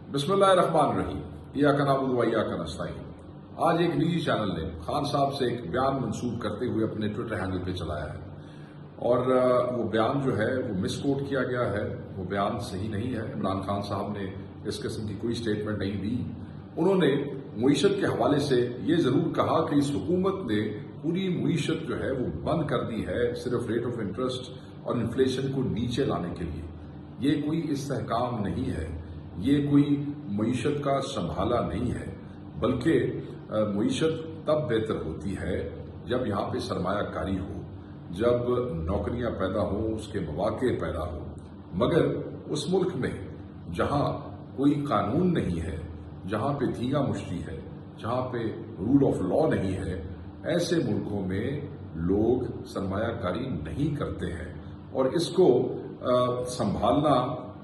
बिस्मिल्लाहिर्रहमानिर्रहीम। इय्याका नअबुदु व इय्याका नस्तईन। आज एक निजी चैनल ने खान साहब से एक बयान मंसूब करते हुए अपने ट्विटर हैंडल पे चलाया है और वो बयान जो है वो मिसकोट किया गया है। वो बयान सही नहीं है। इमरान खान साहब ने इस किस्म की कोई स्टेटमेंट नहीं दी। उन्होंने मुईशत के हवाले से ये जरूर कहा कि इस हुकूमत ने पूरी मुईशत जो है वो बंद कर दी है सिर्फ रेट ऑफ इंटरेस्ट और इन्फ्लेशन को नीचे लाने के लिए। ये कोई इस्तेहकाम नहीं है, ये कोई मईशत का संभाला नहीं है, बल्कि मईशत तब बेहतर होती है जब यहाँ पे सरमायाकारी हो, जब नौकरियां पैदा हों, उसके मौके पैदा हो। मगर उस मुल्क में जहाँ कोई कानून नहीं है, जहाँ पे धींगा मुश्ती है, जहाँ पे रूल ऑफ लॉ नहीं है, ऐसे मुल्कों में लोग सरमायाकारी नहीं करते हैं। और इसको संभालना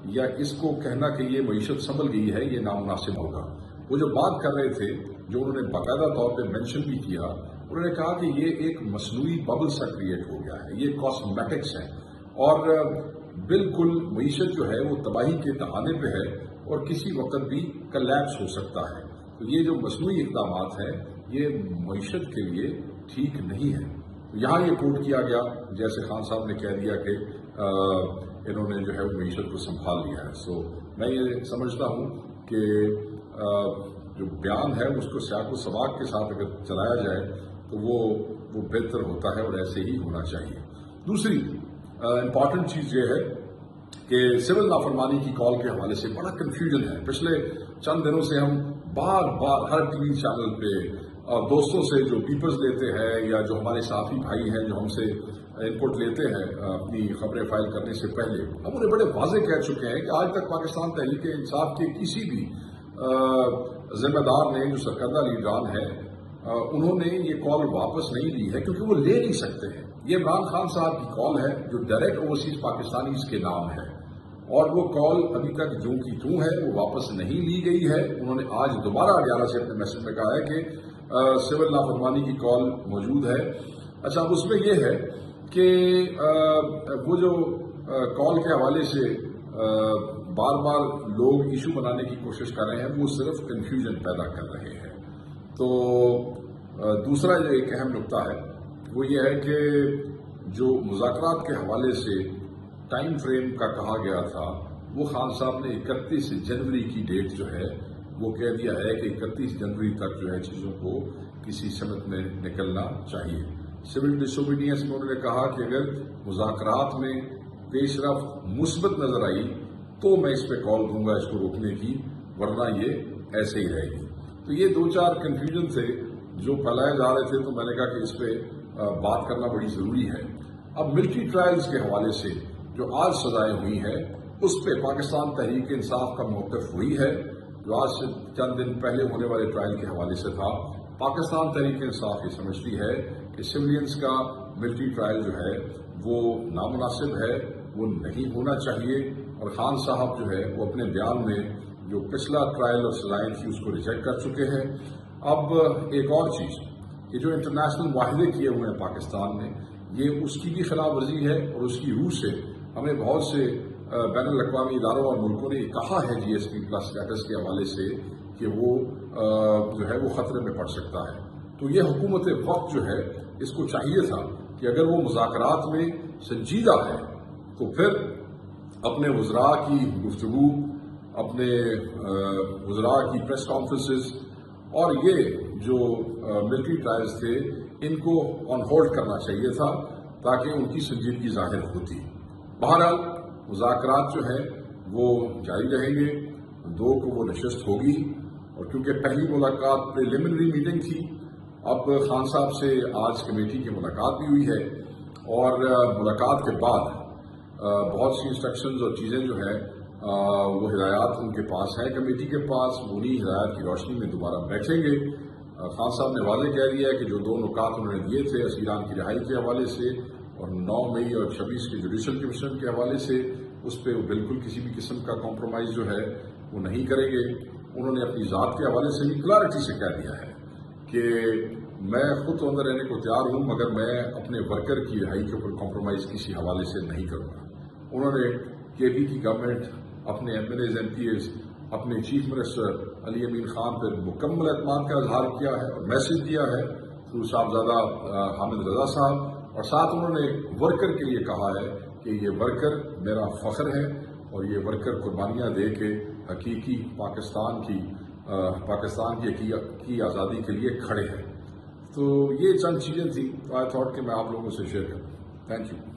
या इसको कहना कि ये मईशत संभल गई है, ये नामुनासिब होगा। वो जो बात कर रहे थे, जो उन्होंने बाकायदा तौर पे मेंशन भी किया, उन्होंने कहा कि ये एक मसनूई बबल सा क्रिएट हो गया है, ये कॉस्मेटिक्स है और बिल्कुल मईशत जो है वो तबाही के दहाने पे है और किसी वक्त भी कलैप्स हो सकता है। तो ये जो मसनूई इक़दामात हैं, ये मईशत के लिए ठीक नहीं है। यहाँ ये कोट किया गया, जैसे खान साहब ने कह दिया कि इन्होंने जो है वो मईशत को संभाल लिया है। सो मैं ये समझता हूँ कि जो बयान है उसको सियाक व सबाक के साथ अगर चलाया जाए तो वो बेहतर होता है और ऐसे ही होना चाहिए। दूसरी इम्पॉर्टेंट चीज़ ये है कि सिविल नाफरमानी की कॉल के हवाले से बड़ा कन्फ्यूजन है। पिछले चंद दिनों से हम बार बार हर टीवी चैनल पे दोस्तों से जो पीपर्स लेते हैं या जो हमारे साथी भाई हैं जो हमसे इनपुट लेते हैं अपनी खबरें फाइल करने से पहले, हम उन्हें बड़े वाजे कह चुके हैं कि आज तक पाकिस्तान तहरीक इंसाफ के किसी भी जिम्मेदार ने, जो सरकर्दा लीडरान है, उन्होंने ये कॉल वापस नहीं ली है क्योंकि वो ले नहीं सकते हैं। ये इमरान खान साहब की कॉल है जो डायरेक्ट ओवरसीज पाकिस्तानीज के नाम है और वो कॉल अभी तक जूं की तूं है, वो वापस नहीं ली गई है। उन्होंने आज दोबारा अडियाला से अपने मैसेज में कहा है कि सिविल नाफरमानी की कॉल मौजूद है। अच्छा, अब उसमें यह है कि वो जो कॉल के हवाले से बार बार लोग इशू बनाने की कोशिश कर रहे हैं, वो सिर्फ कन्फ्यूजन पैदा कर रहे हैं। तो दूसरा जो एक अहम नुकता है वो ये है कि जो मुज़ाकरात के हवाले से टाइम फ्रेम का कहा गया था, वो खान साहब ने 31 जनवरी की डेट जो है वो कह दिया है कि 31 जनवरी तक जो है चीज़ों को किसी समत में निकलना चाहिए। सिविल डिसोबीडियंस में उन्होंने कहा कि अगर मुज़ाकरात में पेशरफ्त मुस्बत नजर आई तो मैं इस पर कॉल दूंगा इसको रोकने की, वरना ये ऐसे ही रहेगी। तो ये दो चार कन्फ्यूजन थे जो फैलाए जा रहे थे, तो मैंने कहा कि इस पर बात करना बड़ी ज़रूरी है। अब मिलिट्री ट्रायल्स के हवाले से जो आज सजाएं हुई हैं, उस पर पाकिस्तान तहरीक इंसाफ का मौक़िफ़ वही है जो आज से चंद दिन पहले होने वाले ट्रायल के हवाले से था। पाकिस्तान तहरीक इंसाफ ये समझती है कि सिविलियंस का मिलिट्री ट्रायल जो है वो नामुनासिब है, वो नहीं होना चाहिए। और खान साहब जो है वो अपने बयान में जो पिछला ट्रायल और सजाएं थी उसको रिजेक्ट कर चुके हैं। अब एक और चीज़, ये जो इंटरनेशनल वाहिदे किए हुए हैं पाकिस्तान ने, ये उसकी भी खिलाफ वर्जी है और उसकी रूह से हमें बहुत से बैनुल अक़वामी इदारों और मुल्कों ने कहा है GSP प्लस स्टेटस के हवाले से कि वो जो है वो खतरे में पड़ सकता है। तो ये हुकूमत वक्त जो है इसको चाहिए था कि अगर वो मुज़ाकरात में संजीदा है तो फिर अपने वज़रा की गुफ्तगू, अपने वज़रा की प्रेस कॉन्फ्रेंसेस और ये जो मिलिट्री ट्रायल्स थे इनको ऑन होल्ड करना चाहिए था ताकि उनकी संजीदगी ज़ाहिर होती। बहरहाल मुज़ाकरात जो है वो जारी रहेंगे, 2 को वो नशस्त होगी और क्योंकि पहली मुलाकात प्रिलिमिनरी मीटिंग थी, अब खान साहब से आज कमेटी की मुलाकात भी हुई है और मुलाकात के बाद बहुत सी इंस्ट्रक्शंस और चीज़ें जो है वो हिदायत उनके पास है, कमेटी के पास। उन्हीं हिदायत की रोशनी में दोबारा बैठेंगे। खान साहब ने वाज़ेह कह दिया है कि जो 2 नुकात उन्होंने दिए थे असीरान की रिहाई के हवाले से और 9 मई और 26 के जुडिशल कमीशन के हवाले से, उस पर वो बिल्कुल किसी भी किस्म का कॉम्प्रोमाइज़ जो है वो नहीं करेंगे। उन्होंने अपनी ज़ात के हवाले से भी क्लैरिटी से कह दिया है कि मैं खुद तो अंदर रहने को तैयार हूँ, मगर मैं अपने वर्कर की रिहाई के ऊपर कॉम्प्रोमाइज़ किसी हवाले से नहीं करूँगा। उन्होंने KP की गवर्नमेंट, अपने MLAs MPAs اپنے چیف منسٹر علی امین خان پر مکمل اعتماد کا اظہار کیا ہے اور میسج دیا ہے تھرو صاحبزادہ حامد رضا صاحب، اور ساتھ انہوں نے ورکر کے لیے کہا ہے کہ یہ ورکر میرا فخر ہے اور یہ ورکر قربانیاں دے کے حقیقی پاکستان کی آزادی کے لیے کھڑے ہیں۔ تو یہ چند چیزیں تھیں، آئی تھاٹ کہ میں آپ لوگوں سے شیئر کروں۔ Thank you.